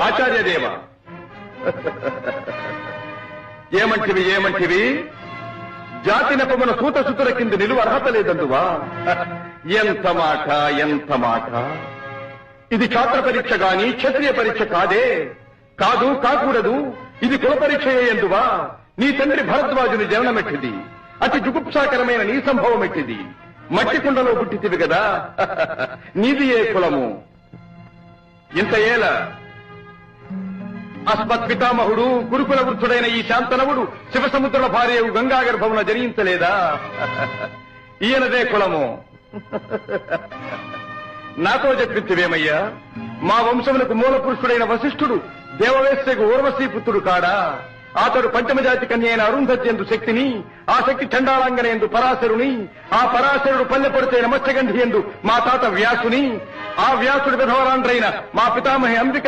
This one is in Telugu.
ఆచార్యదేవ ఏమంటివి జాతి నెపమున సూతసుతుల కింద నిలువ అర్హత లేదందువా? ఎంత మాట! ఇది ఛాత్ర పరీక్ష గాని క్షత్రియ పరీక్ష కాదే. కాకూడదు. ఇది కుల పరీక్ష ఎందువా? నీ తండ్రి భరద్వాజుని జననమెట్టిది. అతి జుగుప్సాకరమైన నీ సంభవం ఎట్టిది. మట్టి కుండలో పుట్టితివి కదా. నీది ఏ కులము? ఇంత ఏల అస్మత్పితామహుడు గురుకుల వృద్ధుడైన ఈ శాంతనవుడు శివసముద్రుల భార్య గంగా గర్భమున జనించలేదా? ఈయనదే కులము. నాతో చెప్పించివేమయ్యా? మా వంశములకు మూల పురుషుడైన వశిష్ఠుడు దేవవేశ్యకు ఊర్వశీపుత్రుడు కాడా? అతడు పంచమజాతి కన్య అయిన అరుంధతి ఎందు శక్తిని, ఆ శక్తి చండాళంగన ఎందు పరాశరుని, ఆ పరాశరుడు పల్లెపడితైన మత్స్యగంధి ఎందు మా తాత వ్యాసుని, ఆ వ్యాసుడు విధవరాండ్రైన మా పితామహి అంబిక